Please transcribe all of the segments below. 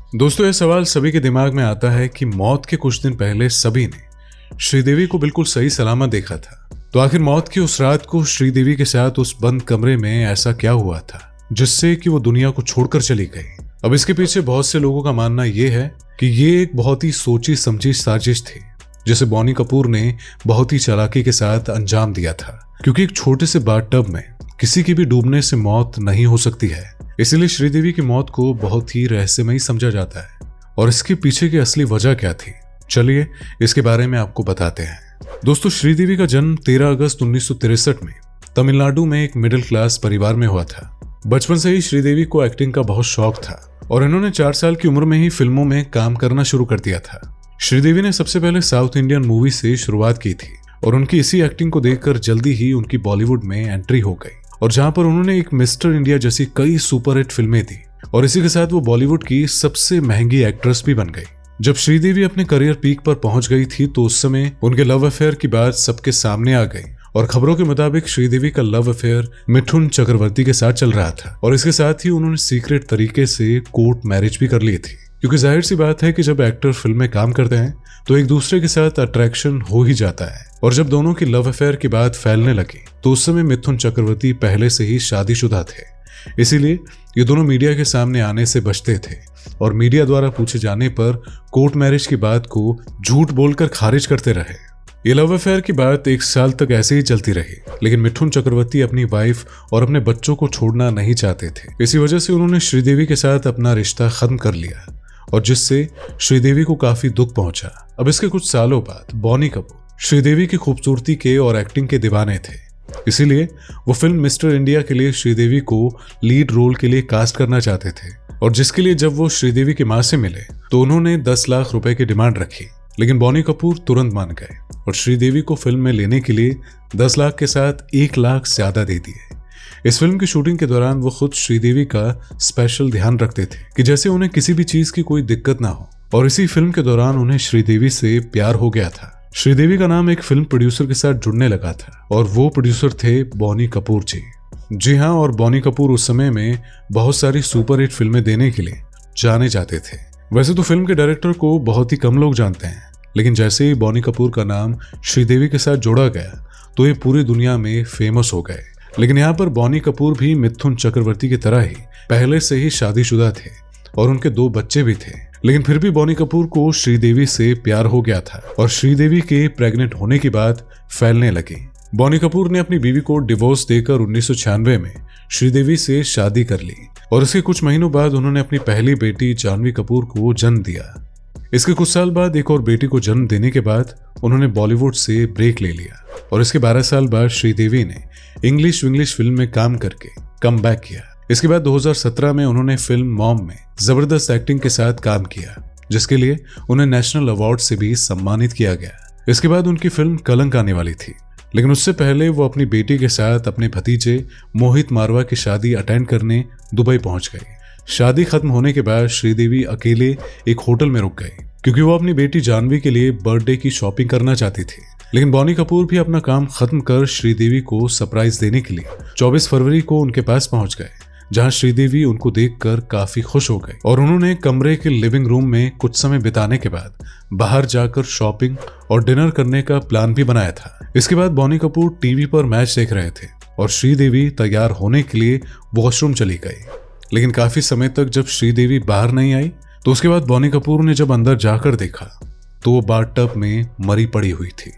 दोस्तों, यह सवाल सभी के दिमाग में आता है कि मौत के कुछ दिन पहले सभी ने श्रीदेवी को बिल्कुल सही सलामत देखा था। तो आखिर मौत की उस रात को श्रीदेवी के साथ उस बंद कमरे में ऐसा क्या हुआ था जिससे कि वो दुनिया को छोड़कर चली गई। अब इसके पीछे बहुत से लोगों का मानना यह है कि ये एक बहुत ही सोची समझी साजिश थी जिसे बॉनी कपूर ने बहुत ही चालाकी के साथ अंजाम दिया था, क्योंकि एक छोटे से बाथटब में किसी की भी डूबने से मौत नहीं हो सकती है। इसीलिए श्रीदेवी की मौत को बहुत ही रहस्यमयी समझा जाता है। और इसके पीछे की असली वजह क्या थी, चलिए इसके बारे में आपको बताते हैं। दोस्तों, श्रीदेवी का जन्म 13 अगस्त 1963 में तमिलनाडु में एक मिडिल क्लास परिवार में हुआ था। बचपन से ही श्रीदेवी को एक्टिंग का बहुत शौक था और इन्होंने 4 साल की उम्र में ही फिल्मों में काम करना शुरू कर दिया था। श्रीदेवी ने सबसे पहले साउथ इंडियन मूवी से शुरुआत की थी और उनकी इसी एक्टिंग को देखकर जल्दी ही उनकी बॉलीवुड में एंट्री हो गई, और जहां पर उन्होंने एक मिस्टर इंडिया जैसी कई सुपरहिट फिल्में दी और इसी के साथ वो बॉलीवुड की सबसे महंगी एक्ट्रेस भी बन गई। जब श्रीदेवी अपने करियर पीक पर पहुंच गई थी तो उस समय उनके लव अफेयर की बात सबके सामने आ गई और खबरों के मुताबिक श्रीदेवी का लव अफेयर मिथुन चक्रवर्ती के साथ चल रहा था और इसके साथ ही उन्होंने सीक्रेट तरीके से कोर्ट मैरिज भी कर ली थी, क्योंकि जाहिर सी बात है कि जब एक्टर फिल्म में काम करते हैं तो एक दूसरे के साथ अट्रैक्शन हो ही जाता है। और जब दोनों की लव अफेयर की बात फैलने लगी तो उस समय मिथुन चक्रवर्ती पहले से ही शादीशुदा थे, इसीलिए ये दोनों मीडिया के सामने आने से बचते थे और मीडिया द्वारा पूछे जाने पर कोर्ट मैरिज की बात को झूठ बोलकर खारिज करते रहे। ये लव अफेयर की बात 1 साल तक ऐसे ही चलती रही, लेकिन मिथुन चक्रवर्ती अपनी वाइफ और अपने बच्चों को छोड़ना नहीं चाहते थे। इसी वजह से उन्होंने श्रीदेवी के साथ अपना रिश्ता खत्म कर लिया और जिससे श्रीदेवी को काफी दुख पहुंचा। अब इसके कुछ सालों बाद बॉनी कपूर श्रीदेवी की खूबसूरती के और एक्टिंग के दीवाने थे, इसीलिए वो फिल्म मिस्टर इंडिया के लिए श्रीदेवी को लीड रोल के लिए कास्ट करना चाहते थे, और जिसके लिए जब वो श्रीदेवी की मां से मिले तो उन्होंने 10 लाख रुपए की डिमांड रखी, लेकिन बॉनी कपूर तुरंत मान गए और श्रीदेवी को फिल्म में लेने के लिए 10 लाख के साथ 1 लाख ज्यादा दे दिए। इस फिल्म की शूटिंग के दौरान वो खुद श्रीदेवी का स्पेशल ध्यान रखते थे कि जैसे उन्हें किसी भी चीज की कोई दिक्कत ना हो, और इसी फिल्म के दौरान उन्हें श्रीदेवी से प्यार हो गया था। श्रीदेवी का नाम एक फिल्म प्रोड्यूसर के साथ जुड़ने लगा था और वो प्रोड्यूसर थे बॉनी कपूर जी। जी हाँ, और बॉनी कपूर उस समय में बहुत सारी सुपरहिट फिल्में देने के लिए जाने जाते थे। वैसे तो फिल्म के डायरेक्टर को बहुत ही कम लोग जानते हैं, लेकिन जैसे ही बॉनी कपूर का नाम श्रीदेवी के साथ जोड़ा गया तो ये पूरी दुनिया में फेमस हो गए। लेकिन यहाँ पर बॉनी कपूर भी मिथुन चक्रवर्ती की तरह ही पहले से ही शादीशुदा थे और उनके 2 बच्चे भी थे, लेकिन फिर भी बॉनी कपूर को श्रीदेवी से प्यार हो गया था और श्रीदेवी के प्रेग्नेंट होने की बात फैलने लगी। बॉनी कपूर ने अपनी बीवी को डिवोर्स देकर 1996 में श्रीदेवी से शादी कर ली और इसके कुछ महीनों बाद उन्होंने अपनी पहली बेटी जानवी कपूर को जन्म दिया। इसके कुछ साल बाद एक और बेटी को जन्म देने के बाद उन्होंने बॉलीवुड से ब्रेक ले लिया और इसके 12 साल बाद श्रीदेवी ने इंग्लिश फिल्म में काम करके कम बैक किया। इसके बाद 2017 में उन्होंने फिल्म मॉम में जबरदस्त एक्टिंग के साथ काम किया, जिसके लिए उन्हें नेशनल अवार्ड से भी सम्मानित किया गया। इसके बाद उनकी फिल्म कलंक आने वाली थी, लेकिन उससे पहले वो अपनी बेटी के साथ अपने भतीजे मोहित मारवा की शादी अटेंड करने दुबई पहुंच गई। शादी खत्म होने के बाद श्रीदेवी अकेले एक होटल में रुक गई क्योंकि वो अपनी बेटी जानवी के लिए बर्थडे की शॉपिंग करना चाहती थी। लेकिन बॉनी कपूर भी अपना काम खत्म कर श्रीदेवी को सरप्राइज देने के लिए 24 फरवरी को उनके पास पहुंच गए, जहां श्रीदेवी उनको देखकर काफी खुश हो गई और उन्होंने कमरे के लिविंग रूम में कुछ समय बिताने के बाद बाहर जाकर शॉपिंग और डिनर करने का प्लान भी बनाया था। इसके बाद बॉनी कपूर टीवी पर मैच देख रहे थे और श्रीदेवी तैयार होने के लिए वॉशरूम चली गई, लेकिन काफी समय तक जब श्रीदेवी बाहर नहीं आई तो उसके बाद बॉनी कपूर ने जब अंदर जाकर देखा तो वो बाथटब में मरी पड़ी हुई थी।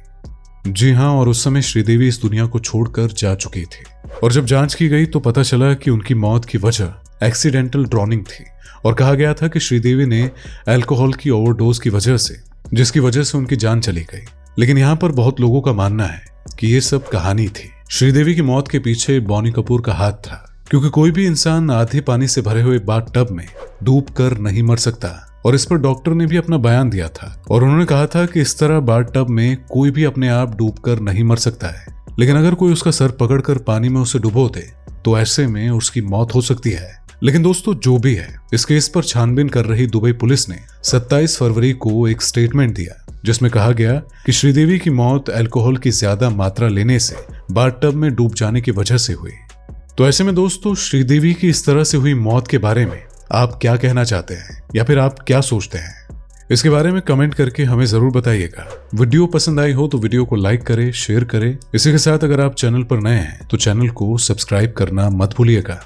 जी हाँ, और उस समय श्रीदेवी इस दुनिया को छोड़कर जा चुकी थी और जब जांच की गई तो पता चला कि उनकी मौत की वजह एक्सीडेंटल ड्रॉनिंग थी और कहा गया था कि श्रीदेवी ने अल्कोहल की ओवरडोज की वजह से जिसकी वजह से उनकी जान चली गई। लेकिन यहाँ पर बहुत लोगों का मानना है कि ये सब कहानी थी। श्रीदेवी की मौत के पीछे बॉनी कपूर का हाथ था, क्योंकि कोई भी इंसान आधे पानी से भरे हुए बाथटब में डूब कर नहीं मर सकता और इस पर डॉक्टर ने भी अपना बयान दिया था और उन्होंने कहा था कि इस तरह बाथटब में कोई भी अपने आप डूबकर नहीं मर सकता है, लेकिन अगर कोई उसका सर पकड़कर पानी में उसे डुबो दे तो ऐसे में उसकी मौत हो सकती है। लेकिन दोस्तों, जो भी है, इस केस पर छानबीन कर रही दुबई पुलिस ने 27 फरवरी को एक स्टेटमेंट दिया जिसमें कहा गया कि श्रीदेवी की मौत अल्कोहल की ज्यादा मात्रा लेने से बाथटब में डूब जाने की वजह से हुई। तो ऐसे में दोस्तों, श्रीदेवी की इस तरह से हुई मौत के बारे में आप क्या कहना चाहते हैं या फिर आप क्या सोचते हैं, इसके बारे में कमेंट करके हमें जरूर बताइएगा। वीडियो पसंद आई हो तो वीडियो को लाइक करें, शेयर करें। इसी के साथ अगर आप चैनल पर नए हैं तो चैनल को सब्सक्राइब करना मत भूलिएगा।